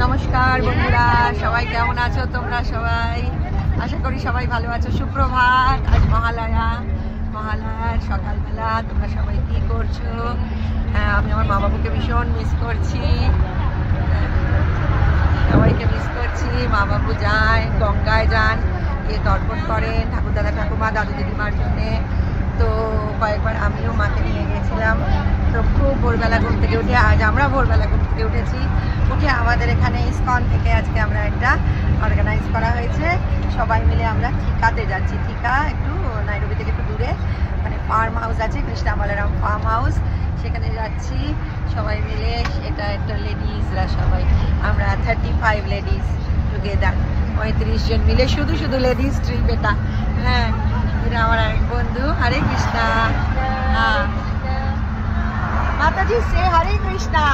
নমস্কার বন্ধুরা, সবাই কেমন আছো তোমরা? সবাই আশা করি সবাই ভালো আছো। সুপ্রভাত। আজ মহালয়ার সকালবেলা তোমরা সবাই কি করছো? আমি আমার মা বাবুকে ভীষণ মিস করছি, সবাইকে মিস করছি। মা বাবু যায়, গঙ্গায় যান, গিয়ে তর্পণ করেন ঠাকুরদাদা ঠাকুমা দাদু দিদিমার জন্যে। তো কয়েকবার আমিও মাকে নিয়ে গেছিলাম। তো খুব ভোরবেলা ঘুম থেকে উঠে, আজ আমরা ভোরবেলা ঘুম থেকে উঠেছি। উঠে আমাদের এখানে ইসকন থেকে আজকে আমরা একটা অর্গানাইজ করা হয়েছে। সবাই মিলে আমরা ঠিকাতে যাচ্ছি। ঠিকা একটু নাইরোবি থেকে একটু দূরে, মানে ফার্ম হাউস আছে, কৃষ্ণা বালারাম ফার্ম হাউস, সেখানে যাচ্ছি সবাই মিলে। এটা একটা লেডিসরা সবাই, আমরা 35 লেডিস টুগেদার, 35 জন মিলে শুধু লেডিস ট্রিপ এটা। হ্যাঁ, এটা আমার এক বন্ধু। হরে কৃষ্ণা। হ্যাঁ মাতাজি সে হরে কৃষ্ণা।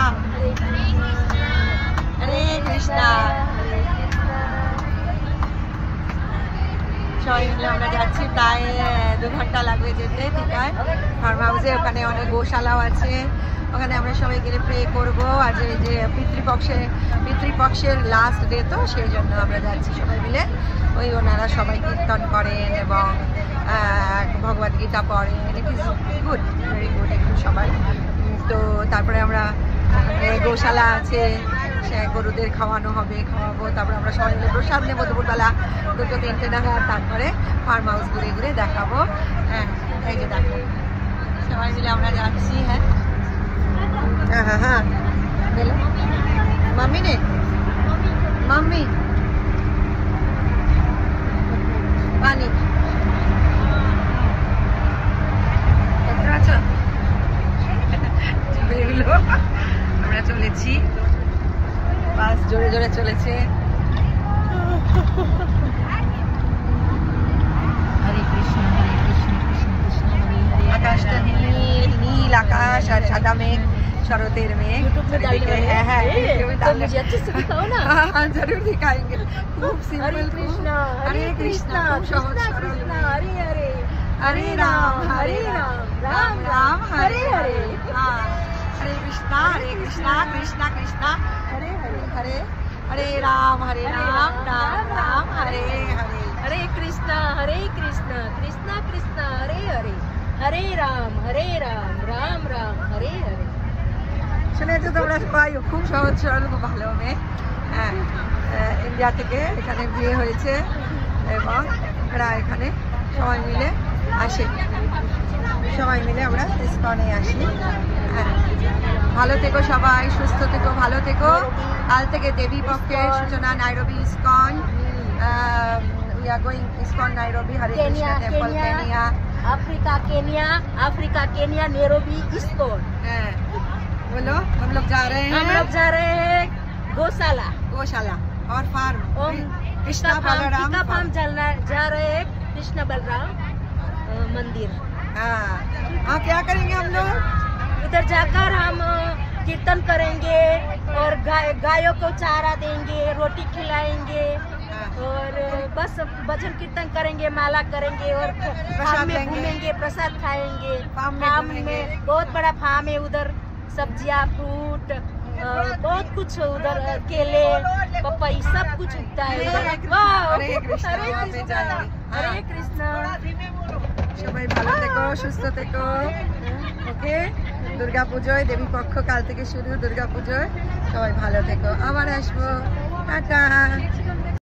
হরে কৃষ্ণা। সবাই মিলে আমরা যাচ্ছি, প্রায় 2 ঘন্টা লাগবে যেতে ঠিকায় ফার্ম হাউসে। ওখানে অনেক গোশালাও আছে, ওখানে আমরা সবাই গেলে প্রে করবো। আজ এই যে পিতৃপক্ষের লাস্ট ডে, তো সেই জন্য আমরা যাচ্ছি সবাই মিলে। ওই ওনারা সবাই কীর্তন করেন এবং ভগবদ গীতা পড়েন। It is good, very good একটু সবাই। তো তারপরে আমরা গোশালা আছে, সে গরুদের খাওয়াবো। তারপরে আমরা সবাই মিলে প্রসাদ নেবো দুপুরবেলা 2-3টে নাগাদ। তারপরে ফার্ম হাউস ঘুরে ঘুরে দেখাবো। হ্যাঁ, এই যে দেখো সবাই মিলে আমরা যাচ্ছি। হ্যাঁ বলো মাম্মি নে, মাম্মি পানি আছো? বেরোলো, আমরা চলেছি, বাস জোরে জোরে চলেছে। হরে কৃষ্ণ হরে কৃষ্ণ কৃষ্ণ কৃষ্ণ হরে হরে। আকাশটা নীল আকাশ আর সাদা মেঘ, শরতের মেঘ। হ্যাঁ জরুর দিখাएंगे। খুব সিম্পল। হরে কৃষ্ণ, খুব সহজ সরল। হরে রাম রাম রাম হরে হরে। হরে কৃষ্ণ কৃষ্ণ কৃষ্ণ হরে হরে। হরে রাম রাম রাম হরে হরে। हरे कृष्णा कृष्ण कृष्ण हरे हरे। हरे राम राम राम हरे हरे। শুনেছো তোমরা সবাই? খুব সহজ সরল, খুব ভালো মেয়ে। হ্যাঁ, ইন্ডিয়া থেকে এখানে বিয়ে হয়েছে এবং এরা এখানে সবাই মিলে আসে। সবাই মিলে আমরা ইসকনে আসি। হ্যাঁ, ভালো থেকো সবাই, সুস্থ থেকো, ভালো থেকো। কাল থেকে দেবী পক্ষের সূচনা, Nairobi ISKCON. We are going ISKCON Nairobi Hare Krishna Temple, Kenya. Africa Kenya Nairobi ISKCON. बोलो, हम लोग जा रहे हैं गौशाला और फार्म कृष्णा बलराम फार्म जा रहे हैं कृष्ण बलराम मंदिर। हाँ, क्या करेंगे हम लोग? उधर जाकर हम कीर्तन करेंगे और गायों को चारा देंगे, रोटी खिलाएंगे और बस भजन कीर्तन करेंगे, माला करेंगे और फार्म में घूमेंगे, प्रसाद खाएंगे। फार्म में बहुत बड़ा फार्म है, उधर सब्जियां, फ्रूट, बहुत कुछ उधर, केले पपई सब कुछ उगता है। हरे कृष्ण। সবাই ভালো থেকো, সুস্থ থেকো। ওকে, দুর্গা পুজোয় দেবী পক্ষ কাল থেকে শুরু। দুর্গা পুজোয় সবাই ভালো থেকো, আবার আসবো। টাটা।